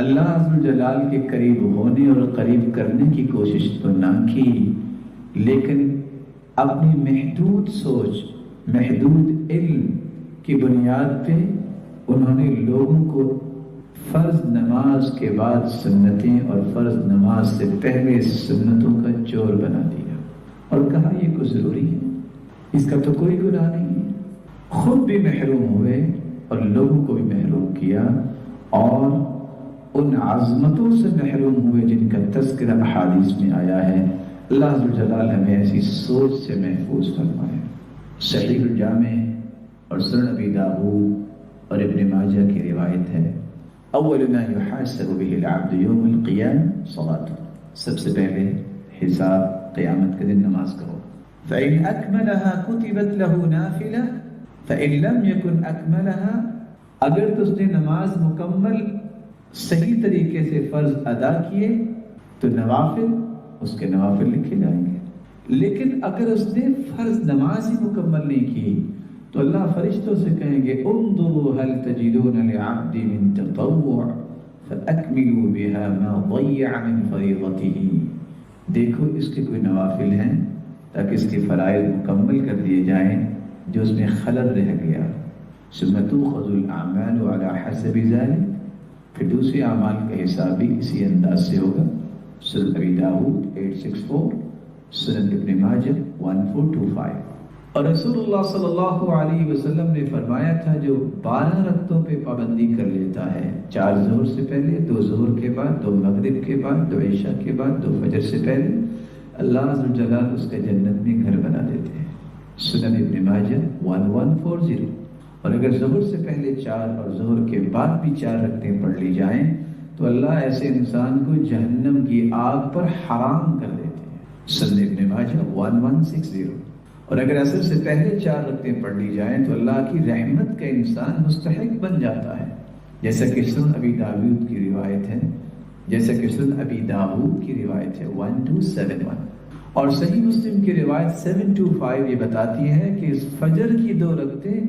اللہ عز و جلال کے قریب ہونے اور قریب کرنے کی کوشش تو نہ کی، لیکن اپنی محدود سوچ، محدود علم کی بنیاد پہ انہوں نے لوگوں کو فرض نماز کے بعد سنتیں اور فرض نماز سے پہلے سنتوں کا چور بنا دیا اور کہا یہ کچھ ضروری ہے، اس کا تو کوئی گناہ نہیں ہے۔ خود بھی محروم ہوئے اور لوگوں کو بھی محروم کیا، اور ان عظمتوں سے محروم ہوئے جن کا تذکرہ احادیث میں آیا ہے۔ اللہ عز و جلال ہمیں ایسی سوچ سے محفوظ فرمائے۔ صحیح الجامع اور سنن ابی داؤد اور ابن ماجہ کی روایت ہے، اول ما يحاسب به العبد يوم القيامة صلاة، سب سے پہلے حساب قیامت کے دن نماز کا ہوگا۔ فإن أكملها كتبت له نافلة فإن لم يكن أكملها، اگر تو اس نے نماز مکمل صحیح طریقے سے فرض ادا کیے تو نوافل اس کے نوافل لکھے جائیں گے، لیکن اگر اس نے فرض نماز ہی مکمل نہیں کی تو اللہ فرشتوں سے کہیں گے انظروا هل تجدون لعبد من تطوع فأكملوا بها ما ضيع من فريضته، دیکھو اس کے کوئی نوافل ہیں تاکہ اس کے فرائض مکمل کر دیے جائیں جو اس میں خلل رہ گیا۔ ثم تؤخذ الاعمال على حسب ذلك، پھر دوسرے اعمال کا حساب بھی اسی انداز سے ہوگا۔ سنن ابی داؤد 864، سنن ابن ماجہ 1425۔ اور رسول اللہ صلی اللہ علیہ وسلم نے فرمایا تھا جو 12 رکعتوں پہ پابندی کر لیتا ہے، 4 ظہر سے پہلے، 2 ظہر کے بعد، 2 مغرب کے بعد، 2 عشاء کے بعد، 2 فجر سے پہلے، اللہ عز و جلال اس کا جنت میں گھر بنا دیتے ہیں۔ سنن ابن ماجہ 1140۔ اور اگر ظہر سے پہلے 4 اور ظہر کے بعد بھی 4 رکعتیں پڑھ لی جائیں تو اللہ ایسے انسان کو جہنم کی آگ پر حرام کر دیتے ہیں۔ سنن ابن ماجہ 1160۔ اور اگر عصر سے پہلے 4 رکعتیں پڑھ لی جائیں تو اللہ کی رحمت کا انسان مستحق بن جاتا ہے، جیسا کہ سنن ابی داؤد کی روایت ہے، جیسا کہ سنن ابی داؤد کی روایت ہے 1271۔ اور صحیح مسلم کی روایت 725 یہ بتاتی ہے کہ اس فجر کی 2 رکعتیں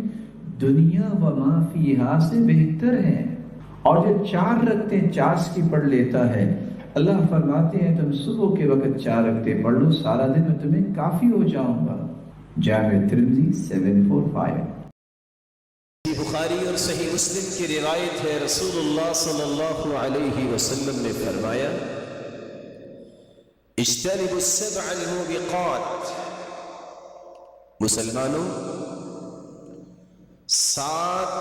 دنیا و ما فیہا سے بہتر ہیں، اور جو 4 رکعتیں چاش کی پڑھ لیتا ہے اللہ فرماتے ہیں تم صبح کے وقت 4 رکعتیں پڑھ لو، سارا دن میں تمہیں کافی ہو جاؤں گا۔ جامع ترمذی 745۔ بخاری اور صحیح مسلم کی روایت ہے، رسول اللہ صلی اللہ علیہ وسلم نے فرمایا اجتنبوا السبع الموبقات، مسلمانوں 7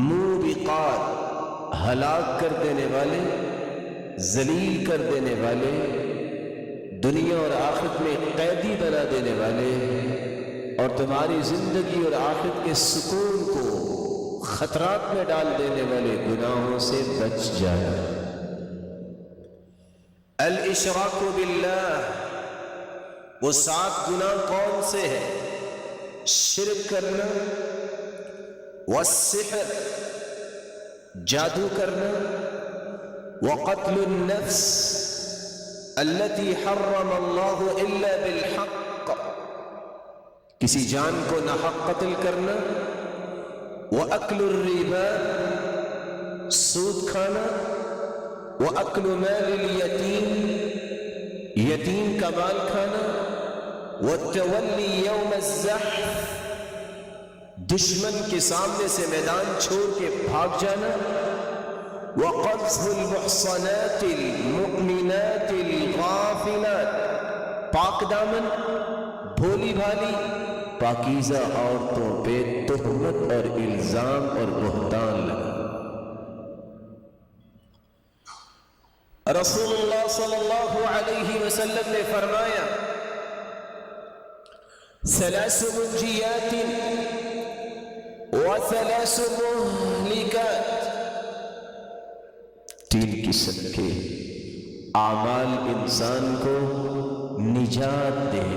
موبقات، ہلاک کر دینے والے، ذلیل کر دینے والے، دنیا اور آخرت میں قیدی بنا دینے والے، اور تمہاری زندگی اور آخرت کے سکون کو خطرات میں ڈال دینے والے گناہوں سے بچ جانا۔ الاشراک باللہ، وہ 7 گناہ کون سے ہیں؟ شرک کرنا، والسحر، جادو کرنا، وقتل النفس التي حرم اللہ الا بالحق، کسی جان کو ناحق قتل کرنا، وأکل الربا، سود کھانا، وأکل مال الیتیم، یتیم کا مال کھانا، والتولی یوم الزحف، دشمن کے سامنے سے میدان چھوڑ کے بھاگ جانا، وقذف المحصنات المؤمنات الغافلات، پاک دامن، بھولی بھالی، پاکیزہ عورتوں پہ تہمت اور الزام اور بہتان لگا۔ رسول اللہ صلی اللہ علیہ وسلم نے فرمایا 3 منجیات و3 مہلکات، 3 قسم کے اعمال انسان کو نجات دیں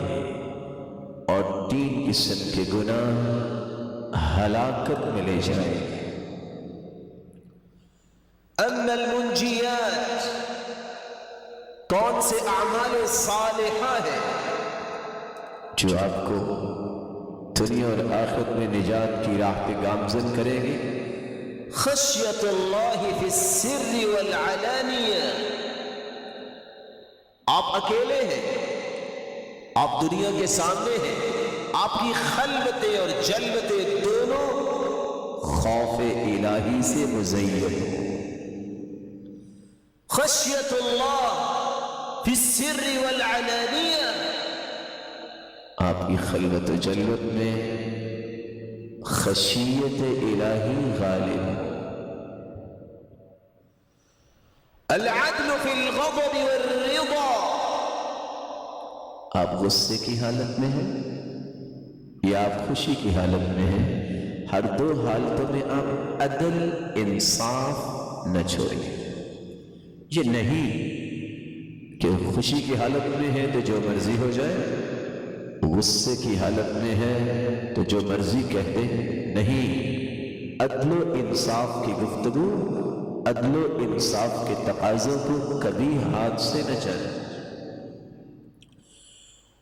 اور 3 قسم کے گناہ ہلاکت میں لے جائیں۔ اما المنجیات، کون سے اعمال صالحہ ہیں جو آپ کو دنیا اور آخرت میں نجات کی راہ پہ گامزن کریں گے؟ خشیت اللہ فی السر والعلانیہ. آپ اکیلے ہیں، آپ دنیا کے سامنے ہیں، آپ کی خلوتیں اور جلوتیں دونوں خوف الہی سے مزین ہو. خشیت اللہ فی السر والعلانیہ، آپ کی خلوت و جلوت میں خشیت الہی غالب ہو. العدل فی الغضب والرضا، آپ غصے کی حالت میں ہیں یا آپ خوشی کی حالت میں ہیں، ہر دو حالتوں میں آپ عدل انصاف نہ چھوڑیں. یہ نہیں کہ خوشی کی حالت میں ہے تو جو مرضی ہو جائے، غصے کی حالت میں ہے تو جو مرضی کہہ دے. نہیں، عدل و انصاف کی گفتگو، عدل و انصاف کے تقاضوں کو کبھی ہاتھ سے نہ چلے.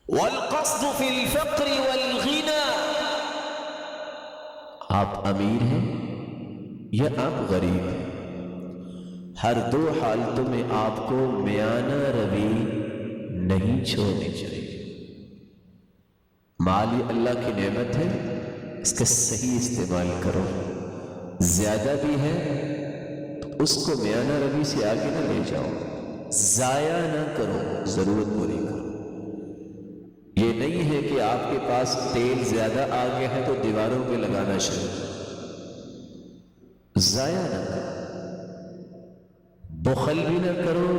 والقصد فی الفقر والغنى، آپ امیر ہیں یا آپ غریب ہیں، ہر دو حالتوں میں آپ کو میانہ روی نہیں چھوڑنی چاہیے. مال یہ اللہ کی نعمت ہے، اس کا صحیح استعمال کرو. زیادہ بھی ہے تو اس کو میانہ روی سے آگے نہ لے جاؤ، ضائع نہ کرو، ضرورت پوری کرو. یہ نہیں ہے کہ آپ کے پاس تیل زیادہ آ گیا ہے تو دیواروں پہ لگانا شروع کرو. ضائع نہ کرو، بخل بھی نہ کرو،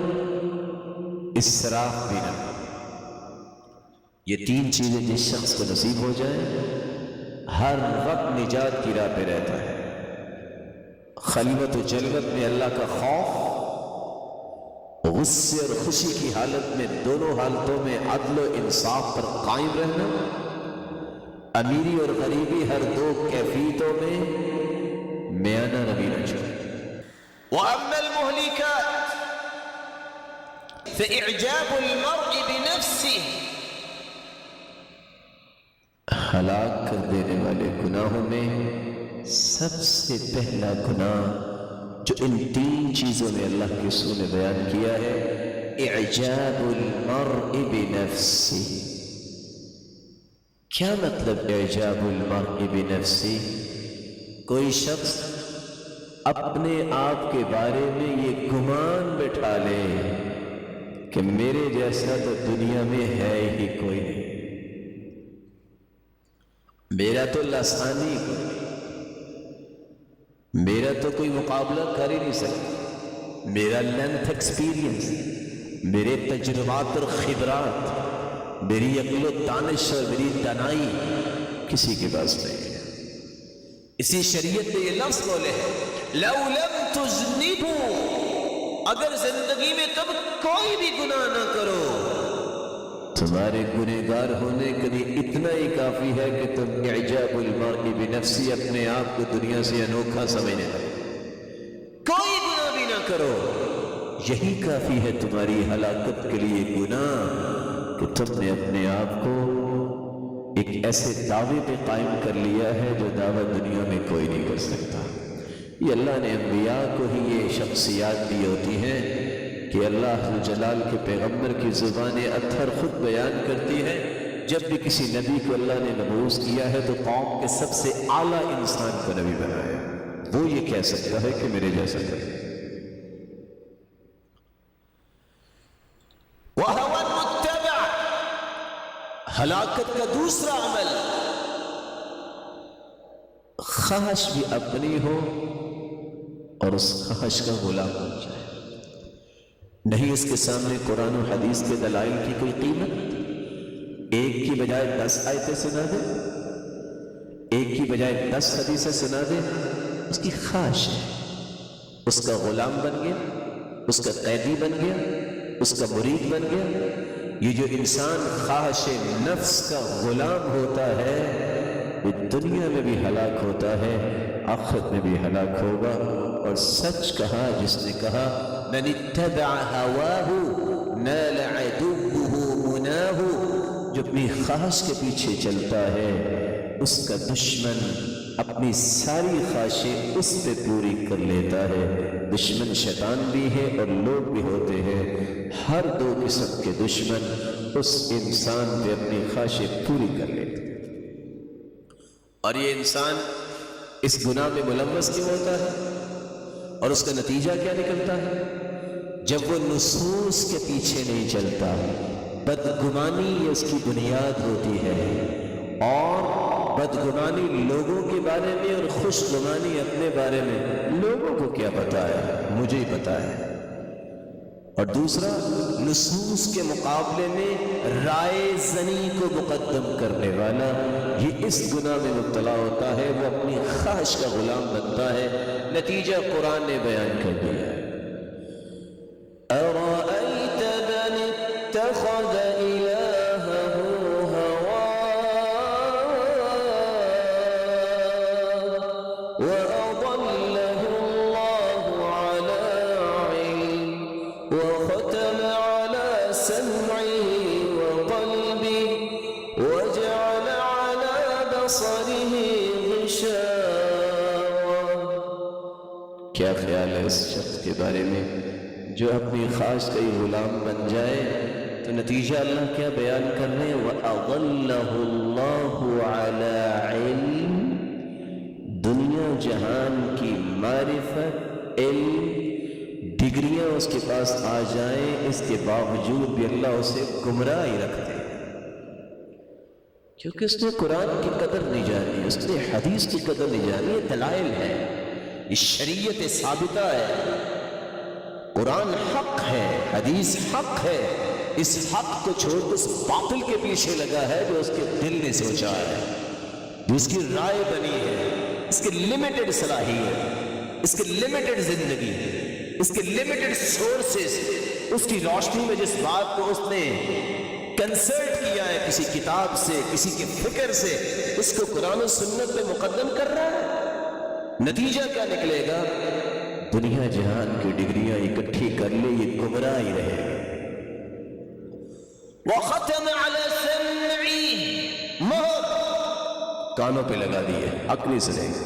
اسراف بھی نہ کرو. یہ تین چیزیں جس شخص کو نصیب ہو جائیں ہر وقت نجات کی راہ پہ رہتا ہے. خلوت و جلوت میں اللہ کا خوف، غصے اور خوشی کی حالت میں دونوں حالتوں میں عدل و انصاف پر قائم رہنا، امیری اور غریبی ہر دو کیفیتوں میں میانہ روی نہ چھوڑیں. وَأَمَّا الْمُهْلِكَاتِ فَإِعْجَابُ الْمَرْءِ بِنَفْسِهِ، ہلاک کر دینے والے گناہوں میں سب سے پہلا گناہ جو ان تین چیزوں میں اللہ کے رسول نے بیان کیا ہے، اعجاب المرء بنفسہ. کیا مطلب اعجاب المرء بنفسہ؟ کوئی شخص اپنے آپ کے بارے میں یہ گمان بٹھا لے کہ میرے جیسا تو دنیا میں ہے ہی کوئی نہیں، میرا تو لسانی کوئی نہیں، میرا تو کوئی مقابلہ کر ہی نہیں سکتا، میرا لینتھ ایکسپیرینس، میرے تجربات اور خبرات، میری عقل و دانش اور میری دانائی کسی کے پاس نہیں ہے. اسی شریعت نے یہ لفظ بولے ہیں، لَوْ لَمْ تُذْنِبُوا، اگر زندگی میں تم کوئی بھی گناہ نہ کرو، تمہارے گنہگار ہونے کے لیے اتنا ہی کافی ہے کہ تم اعجاب المرء بنفسی، اپنے آپ کو دنیا سے انوکھا سمجھنے لگے. کوئی گناہ بھی نہ کرو، یہی کافی ہے تمہاری ہلاکت کے لیے گناہ کہ تم نے اپنے آپ کو ایک ایسے دعوے پہ قائم کر لیا ہے جو دعویٰ دنیا میں کوئی نہیں کر سکتا. یہ اللہ نے انبیاء کو ہی یہ شخصیات دی ہوتی ہیں کہ اللہ جلال کے پیغمبر کی زبان اطہر خود بیان کرتی ہے. جب بھی کسی نبی کو اللہ نے مبعوث کیا ہے تو قوم کے سب سے اعلیٰ انسان کو نبی بنایا، وہ یہ کہہ سکتا ہے کہ میرے جیسا کرے. وَهَوَى الْمُتَّبَعِ، ہلاکت کا دوسرا عمل، خواہش بھی اپنی ہو اور اس خواہش کا غلام ہو جائے. نہیں اس کے سامنے قرآن و حدیث کے دلائل کی کوئی قیمت، ایک کی بجائے 10 آیتیں سنا دے، ایک کی بجائے 10 حدیثیں سنا دے، اس کی خواہش ہے، اس کا غلام بن گیا، اس کا قیدی بن گیا، اس کا مرید بن گیا. یہ جو انسان خواہش نفس کا غلام ہوتا ہے یہ دنیا میں بھی ہلاک ہوتا ہے، آخرت میں بھی ہلاک ہوگا. اور سچ کہا جس نے کہا من اتبع ہواہ نال عدوہ مناہ، جو اپنی خواہش کے پیچھے چلتا ہے اس کا دشمن اپنی ساری خواہشیں اس پہ پوری کر لیتا ہے۔ دشمن شیطان بھی ہے اور لوگ بھی ہوتے ہیں، ہر دو قسم کے دشمن اس انسان پہ اپنی خواہشیں پوری کر لیتے ہیں، اور یہ انسان اس گناہ میں ملوث کیوں ہوتا ہے اور اس کا نتیجہ کیا نکلتا ہے؟ جب وہ نصوص کے پیچھے نہیں چلتا، بدگمانی یہ اس کی بنیاد ہوتی ہے، اور بدگمانی لوگوں کے بارے میں اور خوش گمانی اپنے بارے میں۔ لوگوں کو کیا پتا ہے؟ مجھے ہی پتا ہے۔ اور دوسرا، نصوص کے مقابلے میں رائے زنی کو مقدم کرنے والا یہ اس گناہ میں مبتلا ہوتا ہے، وہ اپنی خواہش کا غلام بنتا ہے۔ نتیجہ قرآن نے بیان کر دیا ہے۔ أَرَأَيْتَ مَنِ اتَّخَذَ إِلَٰهَهُ وَأَضَلَّهُ اللَّهُ عَلَىٰ عِلْمٍ وَخَتَمَ عَلَىٰ سَمْعِهِ وَقَلْبِهِ وَجَعَلَ عَلَىٰ بَصَرِهِ غِشَاوَةً۔ کیا خیال ہے اس شخص کے بارے میں جو اپنی خواہش کا ہی غلام بن جائے؟ تو نتیجہ اللہ کیا بیان کر رہے ہیں؟ وَأَضَلَّهُ اللَّهُ عَلَىٰ عِلْمٍ۔ دنیا جہان کی معرفت، علم، ڈگریاں اس کے پاس آ جائیں، اس کے باوجود بھی اللہ اسے گمراہ ہی رکھتے ہیں، کیونکہ اس نے قرآن کی قدر نہیں جانی، اس نے حدیث کی قدر نہیں جانی۔ یہ دلائل ہے، یہ شریعت ثابتہ ہے، قرآن حق ہے، حدیث حق ہے۔ اس حق کو چھوڑ اس باطل کے پیچھے لگا ہے جو اس کے دل نے سوچا ہے، جو اس کی رائے بنی ہے، اس کی لمیٹڈ صلاحیت، اس کی لمیٹڈ زندگی، اس کے لمیٹڈ سورسز، اس کی روشنی میں جس بات کو اس نے کنسلٹ کیا ہے کسی کتاب سے، کسی کی فکر سے، اس کو قرآن و سنت پہ مقدم کر رہا ہے۔ نتیجہ کیا نکلے گا؟ دنیا جہان کی ڈگریاں اکٹھی کر لے، یہ گمراہ ہی رہے گا۔ وَخَتَمَ عَلَى سَمْعِهِ، مہر کانوں پہ لگا دیے، حق نہیں سنے گا۔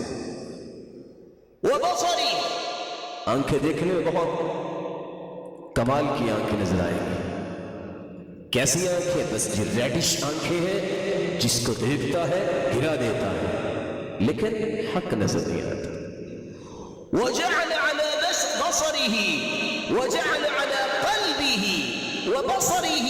وَبَصَرِهِ، آنکھیں دیکھنے میں بہت کمال کی آنکھیں نظر آئیں گی۔ کیسی آنکھیں؟ بس یہ ریڈش آنکھیں ہیں، جس کو دیکھتا ہے گرا دیتا ہے، لیکن حق نظر نہیں آتا۔ وَجَعَلَ عَلَى بَصَرِهِ وَجَعَلَ عَلَى قَلْبِهِ وَبَصَرِهِ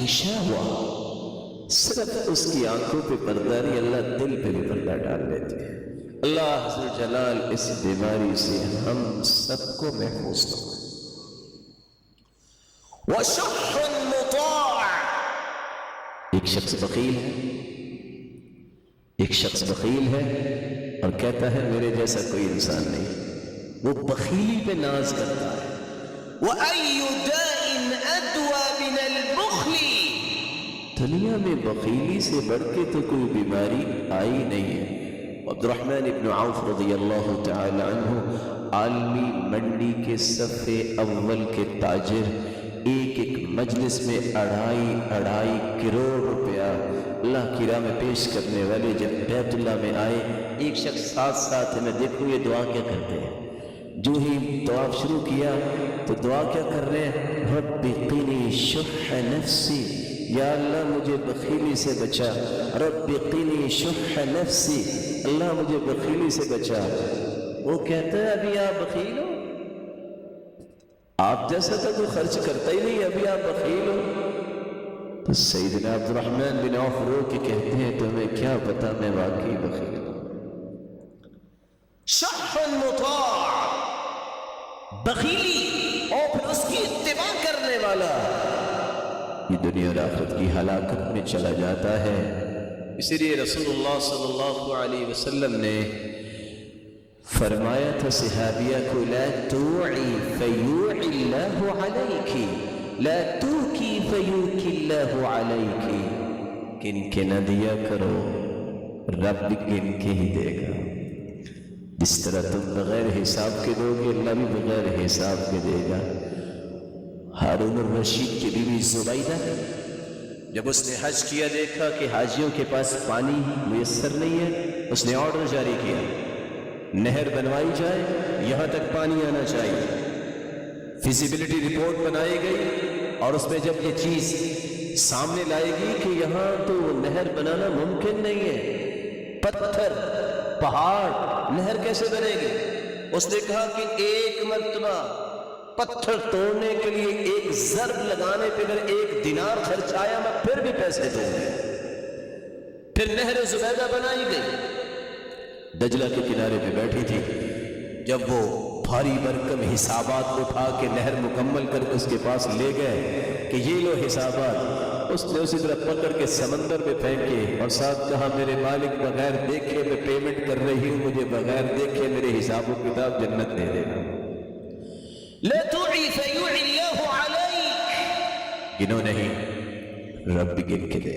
غِشَاوَةً، صرف اس کی آنکھوں پہ پردہ نہیں، اللہ دل پہ بھی پردہ ڈال دیتے ہیں۔ اللہ عز و جلال اس بیماری سے ہم سب کو محفوظ کرے۔ وَشُحٌّ مُطَاعٌ، ایک شخص بخیل ہے، ایک شخص بخیل ہے اور کہتا ہے میرے جیسا کوئی انسان نہیں، وہ بخیلی پہ ناز کرتا ہے۔ وَأَيُّ دَاءٍ أَدْوَى مِنَ الْبُخْلِ، دنیا میں بخیلی سے بڑھ کے تو کوئی بیماری آئی نہیں ہے۔ عبد الرحمن ابن عوف رضی اللہ تعالی عنہ عالمی منڈی کے صف اول کے تاجر، ایک ایک مجلس میں 2.5 کروڑ روپیہ اللہ کی راہ میں پیش کرنے والے جب بیت اللہ میں آئے، ایک شخص ساتھ میں دیکھو یہ دعا کیا کرتے ہیں۔ جو ہی دعا شروع کیا تو دعا کیا کر رہے ہیں؟ رب قنی شح نفسی، یا اللہ مجھے بخیلی سے بچا، رب قنی شح نفسی، اللہ مجھے بخیلی سے بچا۔ وہ کہتا ہے ابھی آپ بخیل ہو، آپ جیسا تو کوئی خرچ کرتا ہی نہیں، ابھی آپ بخیل ہو۔ تو سیدنا عبد الرحمن بن عوف رو کے کہتے ہیں تمہیں کیا پتا میں واقعی بخیل ہوں۔ شح مطاع، بخیلی اور پھر اس کی اتباع کرنے والا یہ دنیا اور آخرت کی ہلاکت میں چلا جاتا ہے۔ اسی لیے رسول اللہ صلی اللہ علیہ وسلم نے فرمایا تھا صحابیہ کو لا توعی فیوعی اللہ علیکی، لا توکی فیوکی اللہ علیکی، گن کے نہ دیا کرو، رب گن کے ہی دے گا۔ جس طرح تم بغیر حساب کے دو گے، اللہ بھی بغیر حساب کے دے گا۔ ہارون الرشید کی بیوی زبیدہ جب اس نے حج کیا دیکھا کہ حاجیوں کے پاس پانی میسر نہیں ہے، اس نے آرڈر جاری کیا نہر بنوائی جائے، یہاں تک پانی آنا چاہیے۔ فیزیبلٹی رپورٹ بنائی گئی اور اس میں جب یہ چیز سامنے لائے گی کہ یہاں تو نہر بنانا ممکن نہیں ہے، پتھر پہاڑ نہر کیسے بنے گی؟ اس نے کہا کہ ایک مرتبہ پتھر توڑنے کے لیے ایک ضرب لگانے پہ اگر 1 دینار خرچ آیا میں پھر بھی پیسے دوں گا۔ پھر نہر زبیدہ بنائی گئی، دجلہ کے کنارے پہ بیٹھی تھی، جب وہ بھاری برکم حسابات اٹھا کے نہر مکمل کر کے اس کے پاس لے گئے کہ یہ لو حسابات، اس نے اسی طرح پکڑ کے سمندر میں پھینکے اور ساتھ کہا میرے مالک بغیر دیکھے میں پیمنٹ کر رہی ہوں، مجھے بغیر دیکھے میرے حساب و کتاب جنت دے دینا۔ لا تعی فیعی اللہ علیک، گنو نہیں رب بھی گن کے دے۔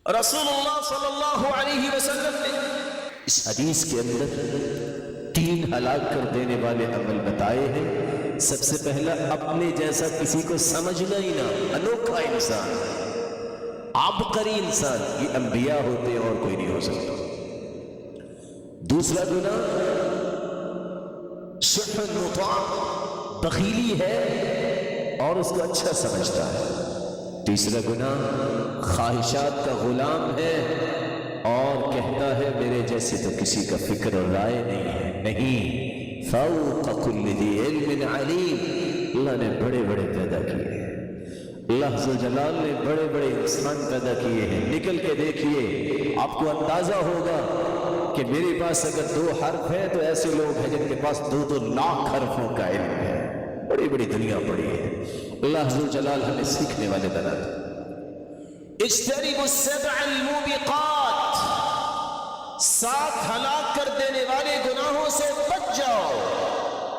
رسول اللہ صلی اللہ علیہ وسلم نے اس حدیث کے اندر 3 ہلاک کر دینے والے عمل بتائے ہیں۔ سب سے پہلا اپنے جیسا کسی کو سمجھنا ہی نہ، انوکھا انسان، عبقری انسان، یہ انبیاء ہوتے ہیں اور کوئی نہیں ہو سکتا۔ دوسرا گناہ شح مطاع، بخیلی ہے اور اس کو اچھا سمجھتا ہے۔ تیسرا گناہ خواہشات کا غلام ہے اور کہتا ہے میرے جیسے تو کسی کا فکر اور رائے نہیں ہے۔ نہیں، فوق کل ذی علم علیم، اللہ نے بڑے بڑے پیدا کیے ہیں، اللہ عز و جلال نے بڑے بڑے انسان پیدا کیے ہیں۔ نکل کے دیکھیے، آپ کو اندازہ ہوگا کہ میرے پاس اگر 2 حرف ہیں تو ایسے لوگ ہیں جن کے پاس 2 لاکھ حرفوں کا علم ہے۔ بڑی بڑی دنیا پڑی ہے، اللہ عز و جلال ہمیں سیکھنے والے بنا دے۔ اجتنبوا السبع الموبقات، 7 ہلاک کر دینے والے گناہوں سے بچ جاؤ۔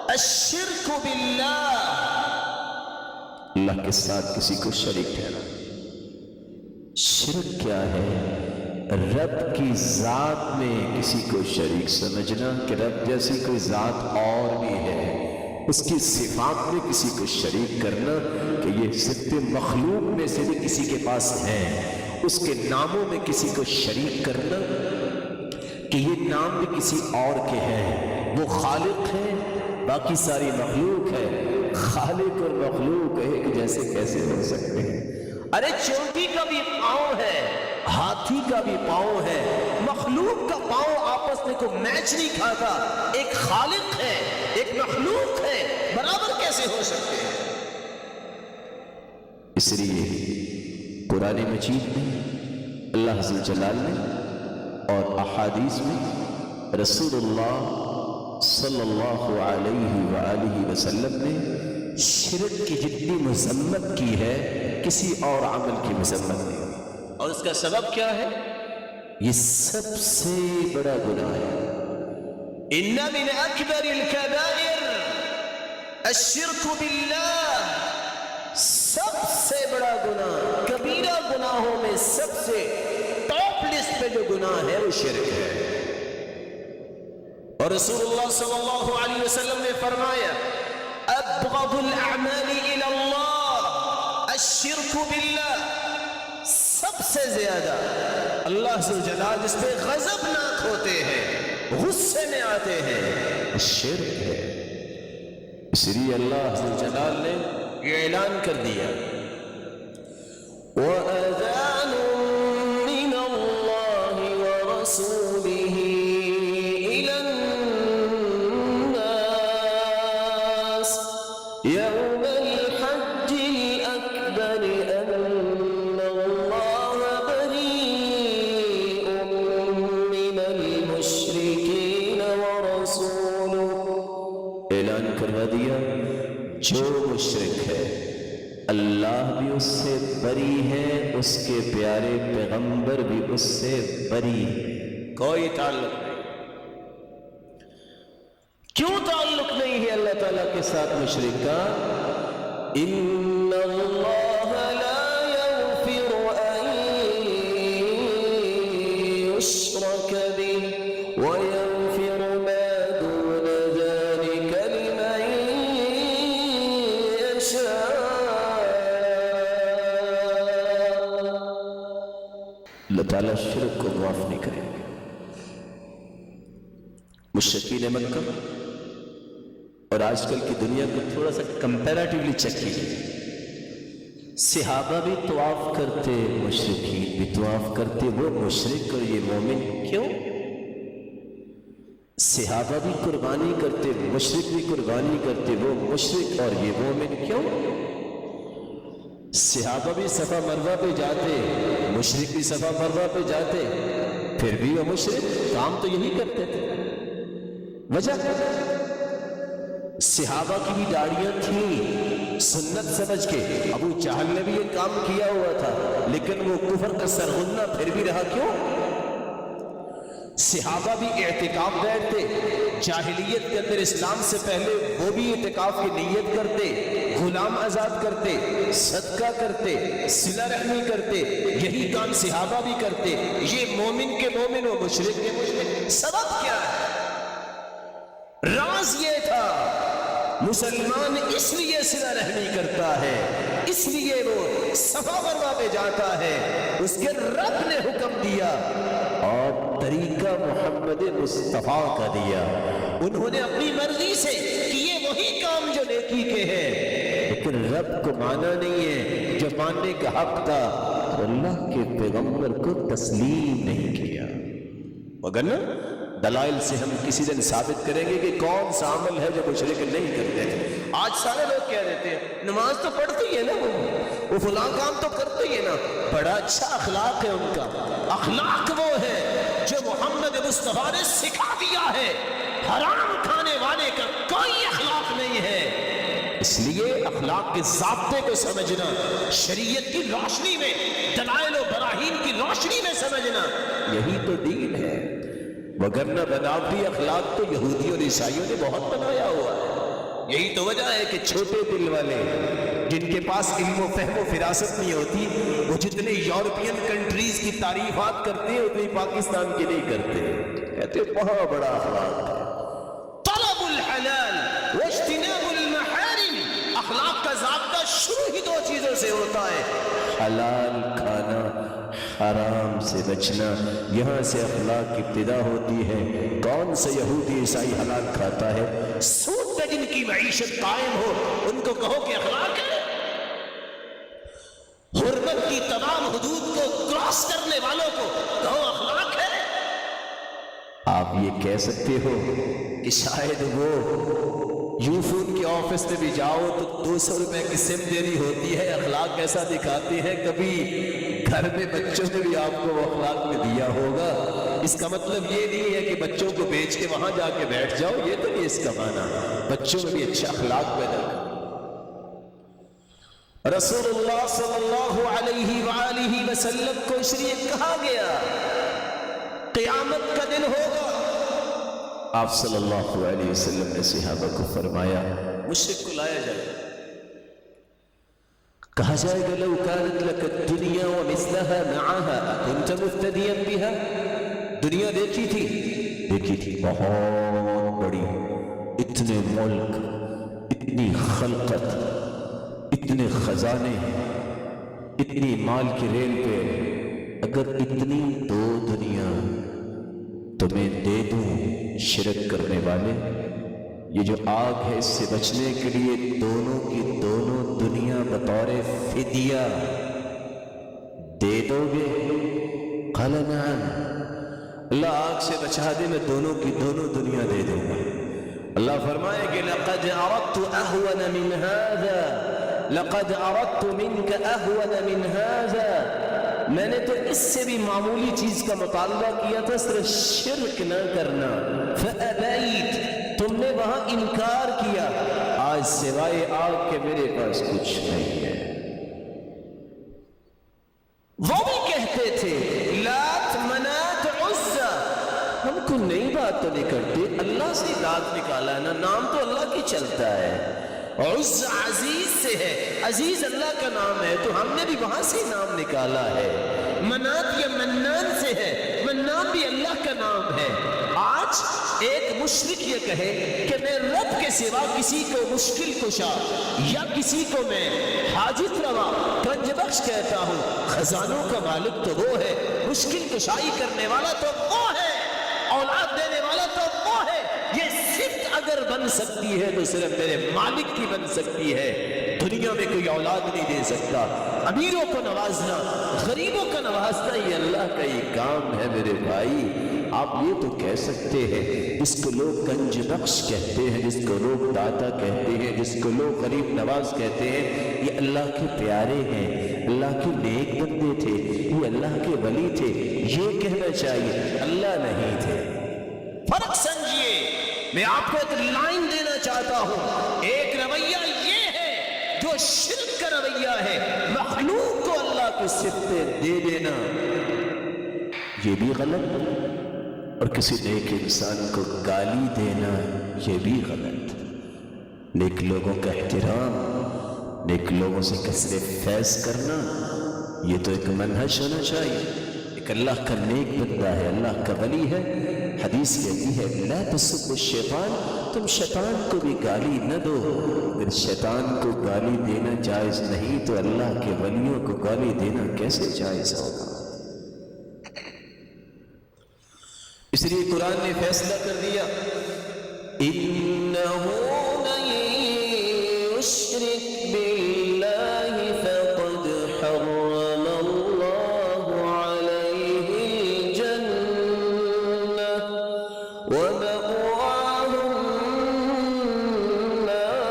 الشرک باللہ، اللہ کے ساتھ کسی کو شریک ٹھہرانا۔ شرک کیا ہے؟ رب کی ذات میں کسی کو شریک سمجھنا کہ رب جیسی کوئی ذات اور بھی ہے، اس کی صفات میں کسی کو شریک کرنا کہ یہ صفت مخلوق میں سے بھی کسی کے پاس ہے، اس کے ناموں میں کسی کو شریک کرنا کہ یہ نام بھی کسی اور کے ہیں۔ وہ خالق ہے، باقی ساری مخلوق ہے، خالق اور مخلوق ایک جیسے کیسے ہو سکتے ہیں؟ ارے چونٹی کا بھی پاؤں ہے، ہاتھی کا بھی پاؤں ہے، مخلوق کا پاؤں آپس میں کوئی میچ نہیں کھاتا۔ ایک خالق ہے، ایک مخلوق ہے، برابر کیسے ہو سکتے ہیں؟ اس لیے قرآن مجید میں اللہ عز و جلال نے اور احادیث میں رسول اللہ صلی اللہ علیہ وآلہ وسلم نے شرک کی جتنی مذمت کی ہے کسی اور عمل کی مذمت نہیں ہوئی۔ اور اس کا سبب کیا ہے؟ یہ سب سے بڑا گناہ ہے۔ ان من اکبر الکبائر الشرک باللہ، سب سے بڑا گناہ، کبیرہ گناہوں میں سب سے ٹاپ لسٹ پہ جو گناہ ہے وہ شرک ہے۔ اور رسول اللہ صلی اللہ علیہ وسلم نے فرمایا ابغض الاعمال الى اللہ الشرک باللہ، سب سے زیادہ اللہ عز و جلال جس پہ غضبناک ہوتے ہیں، غصے میں آتے ہیں، شرک ہے۔ اس لیے اللہ عز و جلال نے یہ اعلان کر دیا وَأَذَانٌ مِّنَ اللَّهِ وَرَسُولِهِ إِلَى النَّاسِ يَوْمَ الْحَجِّ الْأَكْبَرِ أَنَّ اللَّهَ بَرِيءٌ مِّنَ الْمُشْرِكِينَ وَرَسُولُهُ، اعلان کروا دیا جو مشرک ہے اللہ بھی اس سے بری ہے، اس کے پیارے پیغمبر بھی اس سے بری ہے، کوئی تعلق نہیں۔ کیوں تعلق نہیں ہے اللہ تعالیٰ کے ساتھ مشرک کا؟ ان اللہ لا یغفر ان یشرک به ویغفر ما دون ذلك لمن یشاء۔ اللہ تعالیٰ شرک کو معاف نہیں کرے گا۔ مشرکین مکہ اور آج کل کی دنیا کو تھوڑا سا کمپیریٹیولی چیک کیجیے۔ صحابہ بھی طواف کرتے، مشرکین بھی طواف کرتے، وہ مشرک اور یہ مومن کیوں؟ صحابہ بھی قربانی کرتے، مشرک بھی قربانی کرتے، وہ مشرک اور یہ مومن کیوں؟ صحابہ بھی صفا مروہ پہ جاتے، مشرک بھی صفا مروہ پہ جاتے، پھر بھی وہ مشرک، کام تو یہی کرتے تھے۔ وجہ صحابہ کی بھی داڑیاں تھیں سنت سمجھ کے، ابو جہل نے بھی یہ کام کیا ہوا تھا، لیکن وہ کفر کا سرغنہ پھر بھی رہا کیوں؟ صحابہ بھی اعتکاف گئے تھے، جاہلیت کے اندر اسلام سے پہلے وہ بھی اعتکاف کی نیت کرتے، غلام آزاد کرتے، صدقہ کرتے، صلہ رحمی کرتے، یہی کام صحابہ بھی کرتے۔ یہ مومن کے مومن و مشرک کے مشرک، سبب کیا ہے؟ راز یہ تھا، مسلمان اس لیے صلہ رحمی کرتا ہے، اس لیے وہ صفا مروہ پہ جاتا ہے، اس کے رب نے حکم دیا اور طریقہ محمد مصطفیٰ کا دیا۔ انہوں نے اپنی مرضی سے کیے وہی کام جو نیکی کے ہیں، لیکن رب کو مانا نہیں ہے، جو ماننے کا حق تھا اللہ کے پیغمبر کو تسلیم نہیں کیا۔ مگر نا دلائل سے ہم کسی دن ثابت کریں گے کہ کون سا عمل ہے جو مشرک نہیں کرتے تھے۔ آج سارے لوگ کہہ دیتے ہیں نماز تو پڑھتے ہی ہے نا، وہ فلاں کام تو کرتے ہی ہے نا، بڑا اچھا اخلاق ہے ان کا۔ اخلاق وہ ہے جو محمد مصطفیٰ نے سکھا دیا ہے، حرام کھانے والے کا کوئی اخلاق نہیں ہے۔ اس لیے اخلاق کے ضابطے کو سمجھنا، شریعت کی روشنی میں، دلائل و براہین کی روشنی میں سمجھنا، یہی تو دین ہے۔ وگرنہ بناوٹی اخلاق تو یہودی اور عیسائیوں نے بہت بنایا ہوا ہے۔ یہی تو وجہ ہے کہ چھوٹے دل والے جن کے پاس علم و فہم و فراست نہیں ہوتی، وہ جتنے یورپین کنٹریز کی تعریفات کرتے ہیں اتنی پاکستان کی نہیں کرتے، کہتے بہت بڑا اخلاق ہے۔ طلب الحلال واجتناب المحارم، اخلاق کا ضابطہ شروع ہی دو چیزوں سے ہوتا ہے، حلال کھانا، حرام سے بچنا۔ یہاں سے اخلاق کی ابتدا ہوتی ہے۔ کون سا یہودی عیسائی حلال کھاتا ہے؟ سود پہ جن کی معیشت قائم ہو ان کو کہو کہ اخلاق ہے؟ حرمت کی تمام حدود کو کراس کرنے والوں کو کہو اخلاق ہے؟ آپ یہ کہہ سکتے ہو کہ شاید وہ یوفون کے آفس میں بھی جاؤ تو 200 روپے کی سم دینی ہوتی ہے، اخلاق کیسا دکھاتے ہیں، کبھی گھر میں بچوں نے بھی آپ کو وہ اخلاق میں دیا ہوگا۔ اس کا مطلب یہ نہیں ہے کہ بچوں کو بیچ کے وہاں جا کے بیٹھ جاؤ، یہ تو نہیں اس کا معنی، بچوں میں بھی اچھا اخلاق پیدا کرو۔ رسول اللہ صلی اللہ علیہ وآلہ وسلم کو اس لیے کہا گیا قیامت کا دن ہوگا، آپ صلی اللہ علیہ وسلم نے صحابہ کو فرمایا مشرک کو لایا جائے، کہا جائے گا لو کانت لک الدنیا ومثلها معها اکنت مفتدیا بها۔ دنیا دیکھی تھی بہت بڑی، اتنے ملک، اتنی خلقت، اتنے خزانے، اتنی مال کی ریل پہ، اگر اتنی دو دنیا تمہیں دے دوں شرک کرنے والے، یہ جو آگ ہے اس سے بچنے کے لیے دونوں کی دونوں دنیا بطور فدیہ دے دو گے؟ قال نعم، اللہ آگ سے بچا دے میں دونوں کی دونوں دنیا دے دوں گا۔ اللہ فرمائے کہ لقد اردت اہون من هذا، لقد اردت منك اہون من هذا، میں نے تو اس سے بھی معمولی چیز کا مطالبہ کیا تھا، صرف شرک نہ کرنا، فأبیت، تم نے وہاں انکار کیا، آج سوائے آگ کے میرے پاس کچھ نہیں ہے۔ وہ بھی کہتے تھے لات منات عزا، ہم کو نئی بات تو نہیں کرتے، اللہ سے لات نکالا ہے نا، نام تو اللہ کی چلتا ہے، عز عزیز سے ہے، عزیز اللہ کا نام ہے، تو ہم نے بھی وہاں سے نام نکالا ہے۔ منات یا منان سے ہے، منان بھی اللہ کا نام ہے۔ آج ایک مشرک یہ کہے کہ میں رب کے سوا کسی کو مشکل کشا یا کسی کو میں حاجت روا گنج بخش کہتا ہوں، خزانوں کا مالک تو وہ ہے، مشکل کشائی کرنے والا تو وہ ہے، اولاد دینے والا تو وہ ہے۔ یہ صرف اگر بن سکتی ہے تو صرف میرے مالک کی بن سکتی ہے، دنیا میں کوئی اولاد نہیں دے سکتا۔ امیروں کو نوازنا، غریبوں کا نوازنا یہ اللہ کا ہی کام ہے میرے بھائی۔ آپ یہ تو کہہ سکتے ہیں، جس کو لوگ گنج بخش کہتے ہیں، جس کو لوگ داتا کہتے ہیں، جس کو لوگ غریب نواز کہتے ہیں، یہ اللہ کے پیارے ہیں، اللہ کے نیک بندے تھے، یہ اللہ کے ولی تھے، یہ کہنا چاہیے، اللہ نہیں تھے۔ فرق سمجھیے، میں آپ کو ایک لائن دینا چاہتا ہوں۔ ایک رویہ یہ ہے جو شرک کا رویہ ہے، مخلوق کو اللہ کی صفتیں دے دینا، یہ بھی غلط، اور کسی نیک انسان کو گالی دینا یہ بھی غلط۔ نیک لوگوں کا احترام، نیک لوگوں سے کثرت فیض کرنا، یہ تو ایک منہج ہونا چاہیے۔ ایک اللہ کا نیک بندہ ہے، اللہ کا ولی ہے، حدیث کہتی ہے لا تسبوا الشیطان، تم شیطان کو بھی گالی نہ دو۔ اگر شیطان کو گالی دینا جائز نہیں تو اللہ کے ولیوں کو گالی دینا کیسے جائز ہوگا؟ اس لیے قرآن نے فیصلہ کر دیا انہ من یشرک باللہ فقد حرم اللہ علیہ الجنہ ومأواہ النار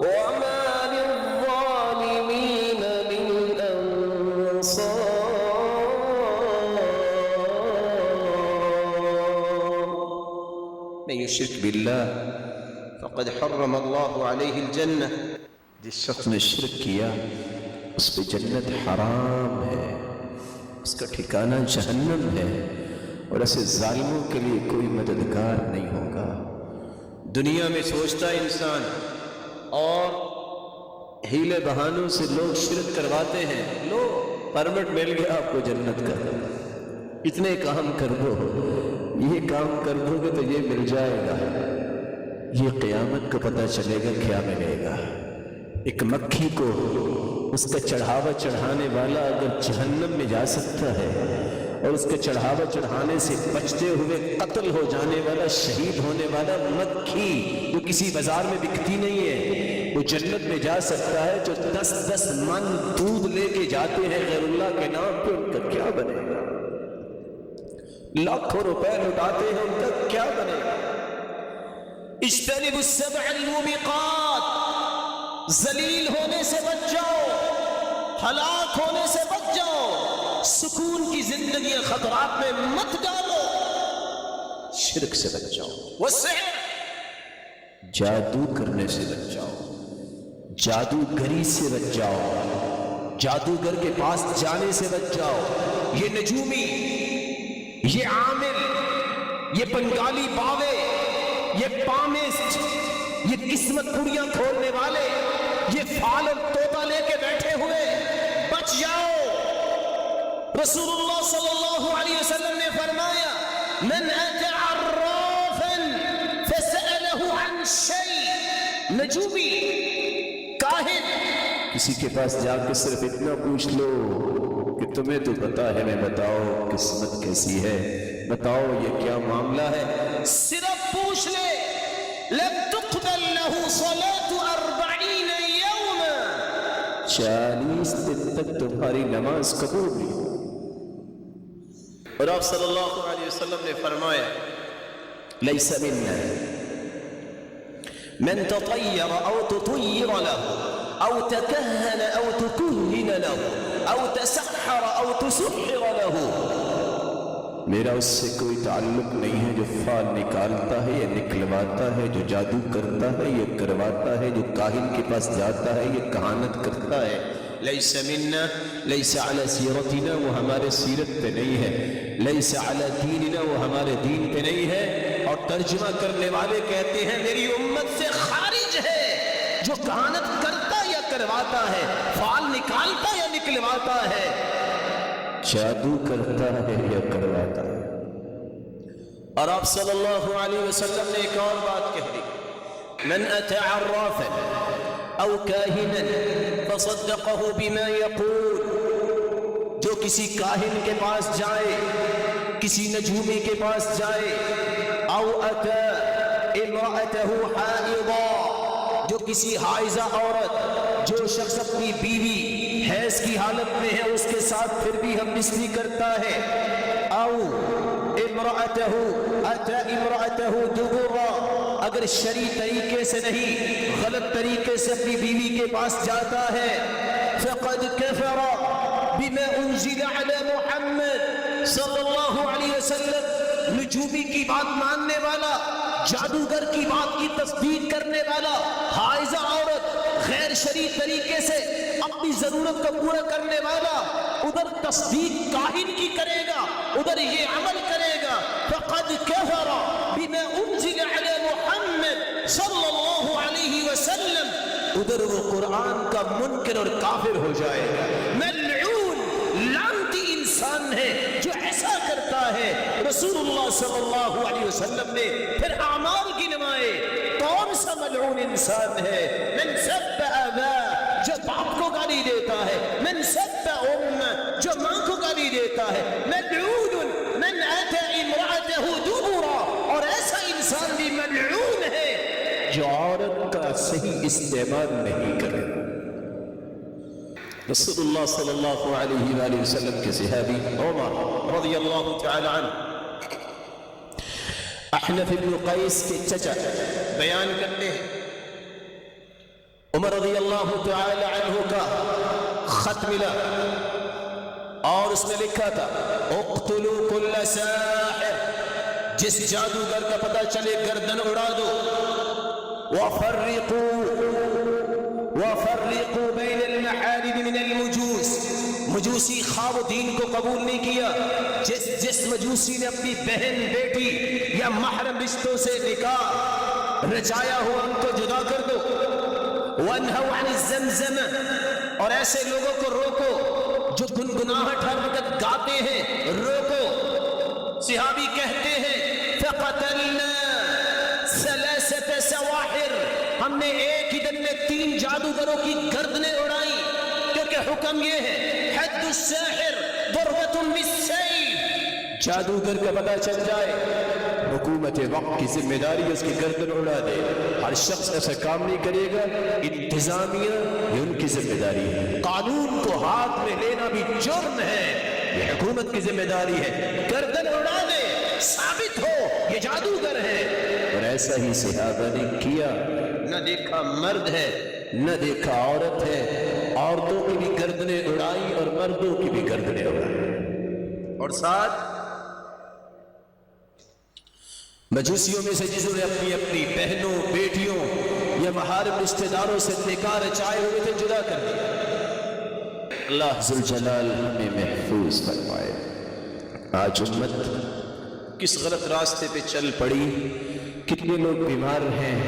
وما للظالمین من انصار۔ یشرک باللہ فقد حرم اللہ علیہ الجنہ، جس شخص نے شرک کیا اس پہ جنت حرام ہے، اس کا ٹھکانہ جہنم ہے، اور ایسے ظالموں کے لیے کوئی مددگار نہیں ہوگا۔ دنیا میں سوچتا ہے انسان اور ہیلے بہانوں سے لوگ شرک کرواتے ہیں، لو پرمٹ مل گیا آپ کو جنت کا، اتنے کام کر دو، یہ کام کر دو گے تو یہ مل جائے گا۔ یہ قیامت کو پتہ چلے گا کیا ملے گا۔ ایک مکھی کو اس کا چڑھاوا چڑھانے والا اگر جہنم میں جا سکتا ہے، اور اس کے چڑھاوا چڑھانے سے بچتے ہوئے قتل ہو جانے والا، شہید ہونے والا مکھی جو کسی بازار میں بکتی نہیں ہے، وہ جنت میں جا سکتا ہے۔ جو 10 من دودھ لے کے جاتے ہیں غیر اللہ کے نام پہ، ان کا کیا بنے گا؟ لاکھوں روپے لٹاتے ہیں، ان کا کیا بنے گا؟ اجتنبوا السبع الموبقات، ذلیل ہونے سے بچ جاؤ، ہلاک ہونے سے بچ جاؤ، سکون کی زندگی خطرات میں مت ڈالو، شرک سے بچ جاؤ، والسحر، جادو کرنے سے بچ جاؤ، جادوگری سے بچ جاؤ، جادوگر کے پاس جانے سے بچ جاؤ۔ یہ نجومی، یہ عامل، یہ بنگالی باوے، یہ پامسٹ، یہ قسمت پوریاں کھولنے والے، یہ فال اور طوطا لے کے بیٹھے ہوئے، بچ جاؤ۔ رسول اللہ صلی اللہ علیہ وسلم نے فرمایا من اتى عرافا فسأله عن شيء، نجومی، کاہن، کسی کے پاس جا کے صرف اتنا پوچھ لو کہ تمہیں تو پتا ہے، میں بتاؤ قسمت کیسی ہے، بتاؤ یہ کیا معاملہ ہے، صرف پوچھ لے، لم تقبل له صلاة 40 يوما، 40 دن تک تمہاری نماز قبول نہیں۔ اور آپ صلی اللہ علیہ وسلم نے فرمایا لیس منا من تطیر او تطیر له او تکہن او تکہن له او تسحر او تسحر له، میرا اس سے کوئی تعلق نہیں ہے جو فال نکالتا ہے یا نکلواتا ہے، جو جادو کرتا ہے یا کرواتا ہے، جو کاہن کے پاس جاتا ہے یا کہانت کرتا ہے۔ لیس منا، لیس علی سیرتنا، وہ ہمارے سیرت پہ نہیں ہے، لیس علی دیننا، وہ ہمارے دین پہ نہیں ہے۔ اور ترجمہ کرنے والے کہتے ہیں میری امت سے خارج ہے جو کہانت کرتا یا کرواتا ہے، فال نکالتا یا نکلواتا ہے، جادو کرتا ہے یا کرواتا ہے۔ اور آپ صلی اللہ علیہ وسلم نے ایک اور بات کہہ دی من اتى عرافا او کاہنا فصدقه بما يقول، جو کسی کاہن کے پاس جائے، کسی نجومی کے پاس جائے، او اتا امرأته حائضا، جو کسی حائضہ عورت، جو شخص اپنی بیوی حیض کی حالت میں ہے اس کے ساتھ پھر بھی ہم نسلی کرتا ہے، او اتا امرأته دبرا، اگر شرعی طریقے سے نہیں غلط طریقے سے اپنی بیوی کے پاس جاتا ہے، فقد کفر بما انزل علی محمد صلی اللہ علیہ وسلم، نجومی کی بات ماننے والا، جادوگر کی بات کی تصدیق کرنے والا، حائضہ عورت غیر شرعی طریقے سے اپنی ضرورت کو پورا کرنے والا، ادھر تصدیق کاہن کی کرے گا، ادھر یہ عمل کرے گا، فقد کفر بما انزل علی محمد صلی اللہ علیہ وسلم، ادھر وہ قرآن کا منکر اور کافر ہو جائے گا، ملعون لعنتی انسان ہے جو ایسا کرتا ہے۔ رسول اللہ صلی اللہ علیہ وسلم نے پھر اعمال گنوائے، کون سا ملعون انسان ہے؟ من سب ابا، جو باپ کو گالی دیتا ہے، من سب ام، جو ماں کو گالی دیتا ہے، ملعون من اتى امرأته دبرا، اور ایسا انسان بھی ملعون ہے جو عورت کا صحیح استعمال نہیں کرے۔ رسول اللہ صلی اللہ علیہ وآلہ وسلم کے صحابی عمر رضی اللہ تعالی عنہ احنف بن قیس کے چچا بیان کرتے ہیں، عمر رضی اللہ تعالی عنہ کا خط ملا اور اس میں لکھا تھا اقتلوا کل ساحر، جس جادوگر کا پتہ چلے گردن اڑا دو، وفرقوا بین المحارب من المجوس، مجوسی خواب و دین کو قبول نہیں کیا، جس مجوسی نے اپنی بہن بیٹی یا محرم رشتوں سے نکاح رچایا ہوا ان کو جدا کر دو، وانہوا عن الزمزم، اور ایسے لوگوں کو روکو جو گنگناہٹ ہر وقت گاتے ہیں، روکو۔ صحابی کہتے ہیں فقتلنا ثلاثة سواحر، ہم نے ایک ہی دن میں 3 جادوگروں کی گردنیں اڑائیں، کیونکہ حکم یہ ہے حد الساحر ضربة بالسیف، جادوگر کا پتہ چل جائے حکومت وقت کی ذمہ داری اس کی گردن اڑا دے، ہر شخص ایسا کام نہیں کرے گا، انتظامیہ یہ ان کی ذمہ داری ہے، قانون کو ہاتھ میں لینا بھی جرم ہے، یہ حکومت کی ذمہ داری ہے، گردن اڑا دے، ثابت ہو یہ جادوگر ہے۔ اور ایسا ہی صحابہ نے کیا، نہ دیکھا مرد ہے نہ دیکھا عورت ہے، عورتوں کی بھی گردنیں اڑائی اور مردوں کی بھی گردنیں اڑائی، اور ساتھ مجوسیوں میں سے جنہوں نے اپنی اپنی بہنوں بیٹیوں یا محارم رشتہ داروں سے نکاح رچائے ہوئے تھے جدا کر دیا۔ اللہ ذوالجلال ہمیں محفوظ فرمائے۔ آج امت کس غلط راستے پہ چل پڑی، کتنے لوگ بیمار ہیں،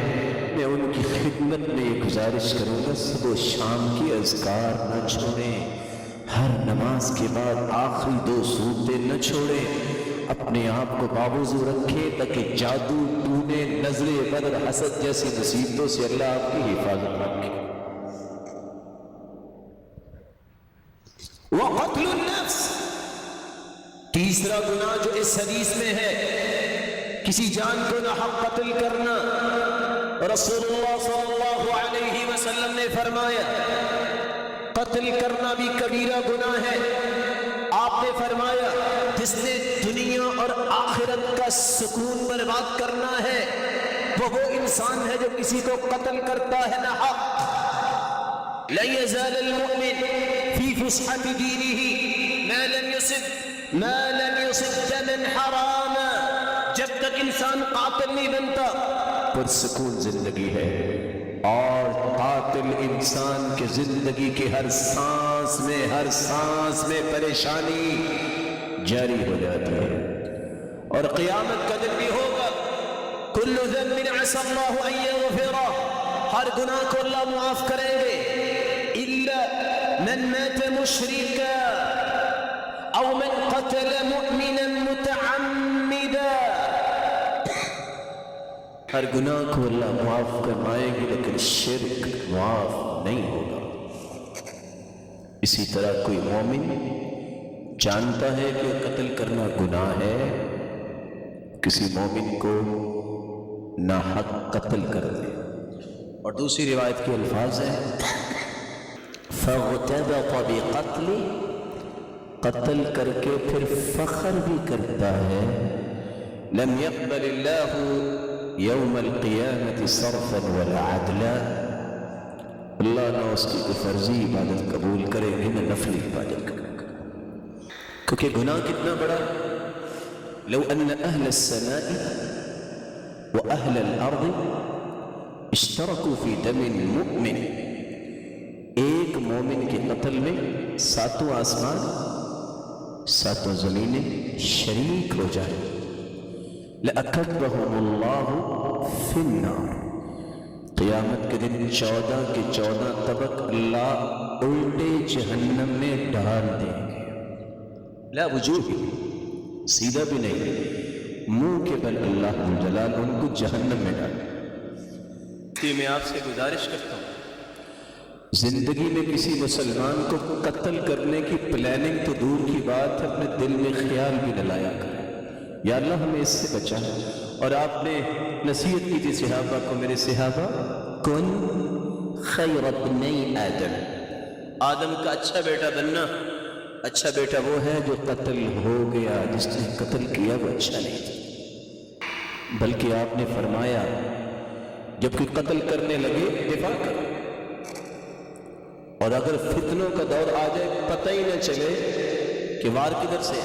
میں ان کی خدمت میں یہ گزارش کروں گا صبح و شام کی اذکار نہ چھوڑیں، ہر نماز کے بعد آخری 2 سورتیں نہ چھوڑیں، اپنے آپ کو بابوزو رکھیں تاکہ جادو، ٹونے، نظر بد، حسد جیسی مصیبتوں سے اللہ آپ کی حفاظت رکھے۔ وقتل النفس، تیسرا گناہ جو اس حدیث میں ہے، کسی جان کو ناحق قتل کرنا۔ رسول اللہ صلی اللہ علیہ وسلم نے فرمایا قتل کرنا بھی کبیرہ گناہ ہے۔ آپ نے فرمایا جس نے دنیا اور آخرت کا سکون برباد کرنا ہے وہ انسان ہے جو کسی کو قتل کرتا ہے ناحق۔ لا يزال المؤمن في فسحة دينه ما لم يصب دما حراما، جب تک انسان قاتل نہیں بنتا پرسکون زندگی ہے، اور قاتل انسان کے زندگی کی ہر سانس میں پریشانی جاری ہو جاتی ہے، اور قیامت کا دن بھی ہوگا کل ذنب عسى الله ان يغفره، ہر گناہ کو اللہ معاف کریں گے، الا من مات مشركا او من قتل مؤمنا متعمدا، ہر گناہ کو اللہ معاف فرمائے گی لیکن شرک معاف نہیں ہوگا۔ اسی طرح کوئی مومن جانتا ہے کہ قتل کرنا گناہ ہے، کسی مومن کو ناحق قتل کر دے۔ اور دوسری روایت کے الفاظ ہیں فَاغْتَبَطَ بِقَتْلِ، قتل کر کے پھر فخر بھی کرتا ہے، لَمْ يَقْبَلِ اللَّهُ يَوْمَ الْقِيَامَةِ صَرْفًا وَلَا عَدْلًا، اللہ نہ اس کی کوئی فرضی عبادت قبول کرے گی نہ نفلی عبادت کرے گا، کیونکہ گناہ کتنا بڑا۔ لو ان اہل السماء واہل الارض اشترکوا فی دم مؤمن، ایک مومن کے قتل میں ساتوں آسمان ساتوں زمینیں شریک ہو جائیں، لَأَكَبَّهُمُ اللَّهُ فِي النَّارِ، قیامت کے دن 14 کے 14 طبق اللہ الٹے جہنم میں ڈال دیں گے، لا وجوہ، سیدھا بھی نہیں، منہ کے بل اللہ جلال ان کو جہنم میں ڈال۔ میں آپ سے گزارش کرتا ہوں، زندگی میں کسی مسلمان کو قتل کرنے کی پلاننگ تو دور کی بات ہے، اپنے دل میں خیال بھی نہ لایا کرے، یا اللہ ہمیں اس سے بچا۔ اور آپ نے نصیحت کی تھی صحابہ کو، میرے صحابہ، کن خیر ابنی آدم، آدم کا اچھا بیٹا بننا۔ اچھا بیٹا وہ ہے جو قتل ہو گیا، جس نے قتل کیا وہ اچھا نہیں تھا، بلکہ آپ نے فرمایا جب کوئی قتل کرنے لگے دفاع کر، اور اگر فتنوں کا دور آ جائے پتہ ہی نہ چلے کہ وار کدھر سے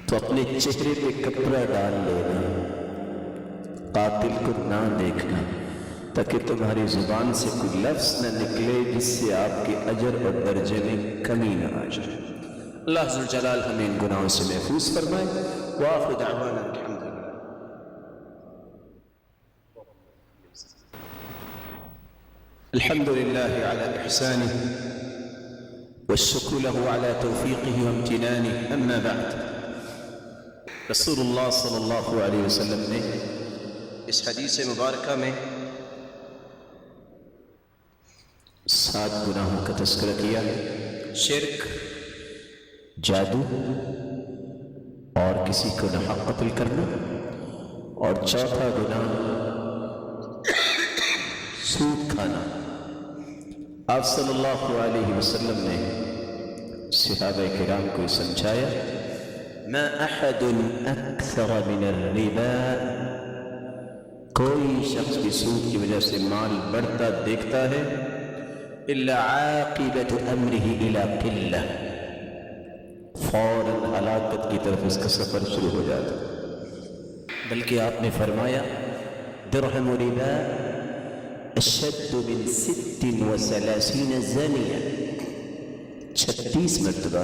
تو اپنے چہرے پہ کپڑا ڈال لینا، قاتل کو نہ دیکھنا، تاکہ تمہاری زبان سے کوئی لفظ نہ نکلے جس سے آپ کے اجر اور درجے میں کمی نہ آ جائے۔ اللہ ذو الجلال ہمیں ان گناہوں سے محفوظ فرمائے۔ وآخر دعوانا الحمد للہ۔ الحمد لله على إحسانه والشكر له على توفيقه وامتنانه، أما بعد، رسول اللہ صلی اللہ علیہ وسلم نے اس حدیث مبارکہ میں 7 گناہوں کا تذکرہ کیا ہے، شرک، جادو، اور کسی کو ناحق قتل کرنا، اور چوتھا گناہ سود کھانا۔ آپ صلی اللہ علیہ وسلم نے صحابہ کرام کو سمجھایا، ما احد اکثر من الربا، کوئی شخص بھی سود کی وجہ سے مال بڑھتا دیکھتا ہے، الا عاقبۃ امرہ الی قلہ، فوراً ہلاکت کی طرف اس کا سفر شروع ہو جاتا۔ بلکہ آپ نے فرمایا، درہم ربا اشد من 36 زانیہ، 36 مرتبہ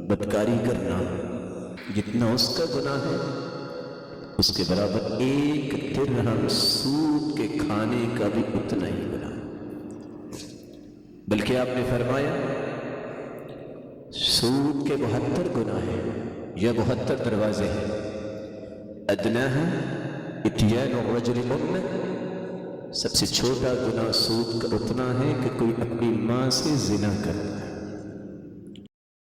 بدکاری کرنا جتنا اس کا گناہ ہے، اس کے برابر 1 درہم سود کے کھانے کا بھی اتنا ہی گناہ۔ بلکہ آپ نے فرمایا سود کے 72 گناہ ہیں یا 72 دروازے ہیں، ادناہا اتیان الرجل امہ، سب سے چھوٹا گناہ سود کا اتنا ہے کہ کوئی اپنی ماں سے زنا کرے،